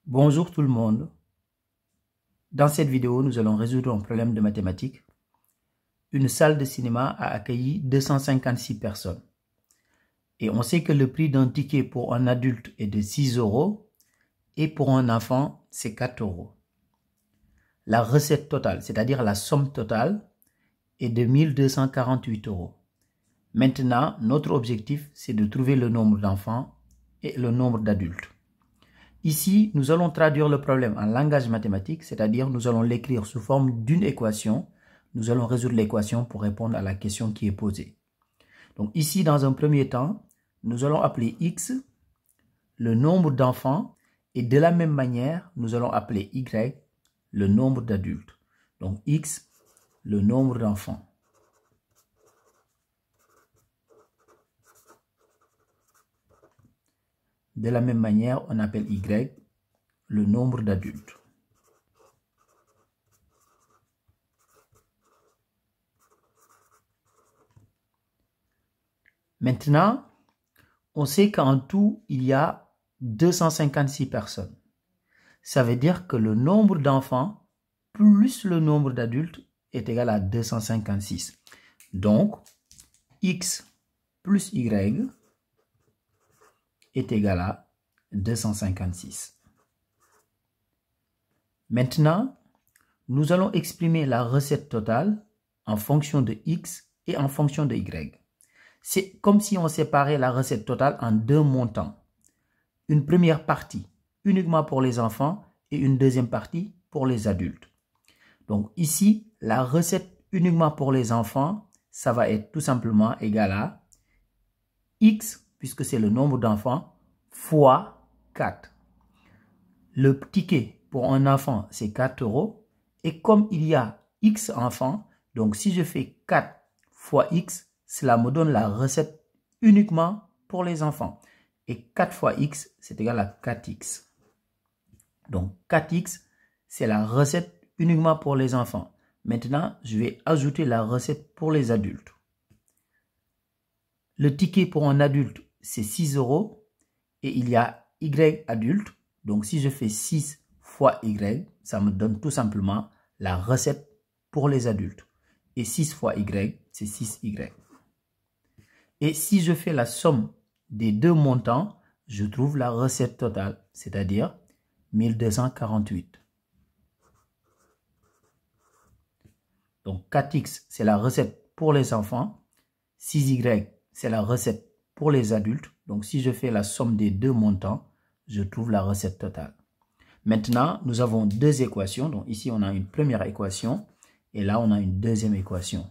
Bonjour tout le monde. Dans cette vidéo, nous allons résoudre un problème de mathématiques. Une salle de cinéma a accueilli 256 personnes. Et on sait que le prix d'un ticket pour un adulte est de 6 € et pour un enfant, c'est 4 €. La recette totale, c'est-à-dire la somme totale, est de 1248 €. Maintenant, notre objectif, c'est de trouver le nombre d'enfants et le nombre d'adultes. Ici, nous allons traduire le problème en langage mathématique, c'est-à-dire nous allons l'écrire sous forme d'une équation. Nous allons résoudre l'équation pour répondre à la question qui est posée. Donc ici, dans un premier temps, nous allons appeler x le nombre d'enfants et de la même manière, nous allons appeler y le nombre d'adultes. Donc x le nombre d'enfants. De la même manière, on appelle y le nombre d'adultes. Maintenant, on sait qu'en tout, il y a 256 personnes. Ça veut dire que le nombre d'enfants plus le nombre d'adultes est égal à 256. Donc, x plus y est égal à 256. Maintenant, nous allons exprimer la recette totale en fonction de x et en fonction de y. C'est comme si on séparait la recette totale en deux montants. Une première partie uniquement pour les enfants et une deuxième partie pour les adultes. Donc ici, la recette uniquement pour les enfants, ça va être tout simplement égal à x, puisque c'est le nombre d'enfants, fois 4. Le ticket pour un enfant, c'est 4 €. Et comme il y a x enfants, donc si je fais 4 fois x, cela me donne la recette uniquement pour les enfants. Et 4 fois x, c'est égal à 4x. Donc 4x, c'est la recette uniquement pour les enfants. Maintenant, je vais ajouter la recette pour les adultes. Le ticket pour un adulte, c'est 6 € et il y a y adulte. Donc si je fais 6 fois y, ça me donne tout simplement la recette pour les adultes. Et 6 fois y, c'est 6y. Et si je fais la somme des deux montants, je trouve la recette totale, c'est-à-dire 1248. Donc 4x, c'est la recette pour les enfants. 6y, c'est la recette pour les adultes. Donc si je fais la somme des deux montants, je trouve la recette totale. Maintenant, nous avons deux équations. Donc ici, on a une première équation et là, on a une deuxième équation.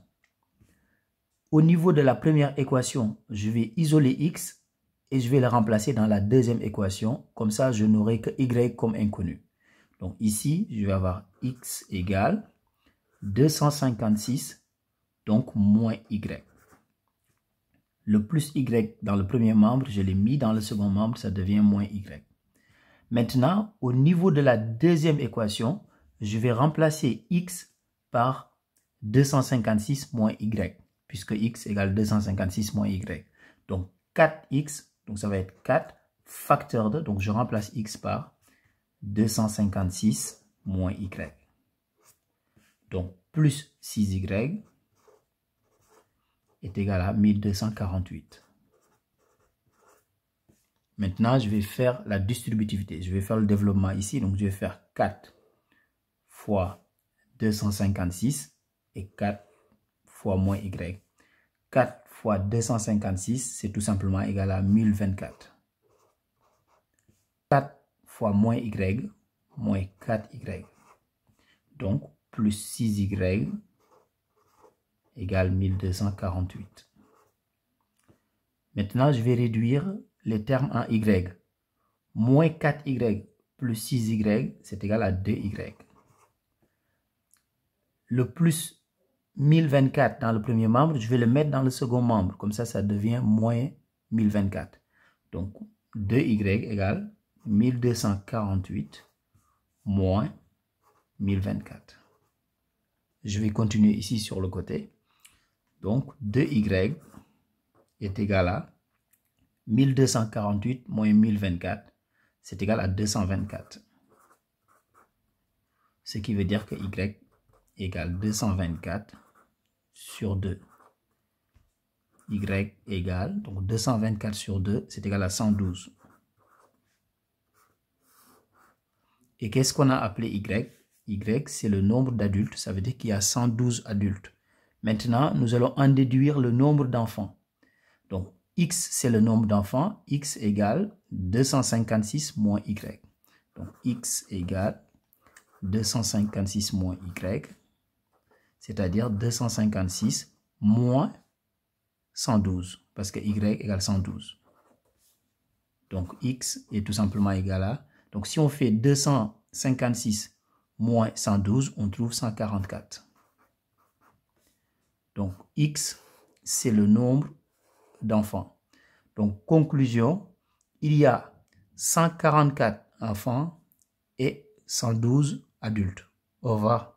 Au niveau de la première équation, je vais isoler x et je vais le remplacer dans la deuxième équation. Comme ça, je n'aurai que y comme inconnu. Donc ici, je vais avoir x égale 256, donc moins y. Le plus y dans le premier membre, je l'ai mis dans le second membre, ça devient moins y. Maintenant, au niveau de la deuxième équation, je vais remplacer x par 256 moins y, puisque x égale 256 moins y. Donc 4x, donc ça va être 4 facteur de, donc je remplace x par 256 moins y. Donc plus 6y est égal à 1248. Maintenant, je vais faire la distributivité. Je vais faire le développement ici. Donc, je vais faire 4 fois 256 et 4 fois moins y. 4 fois 256, c'est tout simplement égal à 1024. 4 fois moins y, moins 4y. Donc, plus 6y égale 1248. Maintenant, je vais réduire les termes en y. Moins 4y plus 6y, c'est égal à 2y. Le plus 1024 dans le premier membre, je vais le mettre dans le second membre. Comme ça devient moins 1024. Donc, 2y égale 1248 moins 1024. Je vais continuer ici sur le côté. Donc, 2y est égal à 1248 moins 1024, c'est égal à 224. ce qui veut dire que y égale 224 sur 2. Y égale, donc 224 sur 2, c'est égal à 112. Et qu'est-ce qu'on a appelé y? Y, c'est le nombre d'adultes, ça veut dire qu'il y a 112 adultes. Maintenant, nous allons en déduire le nombre d'enfants. Donc, x, c'est le nombre d'enfants, x égale 256 moins y. Donc, x égale 256 moins y, c'est-à-dire 256 moins 112, parce que y égale 112. Donc, x est tout simplement égal à... Donc, si on fait 256 moins 112, on trouve 144. Donc, x, c'est le nombre d'enfants. Donc, conclusion, il y a 144 enfants et 112 adultes. Au revoir.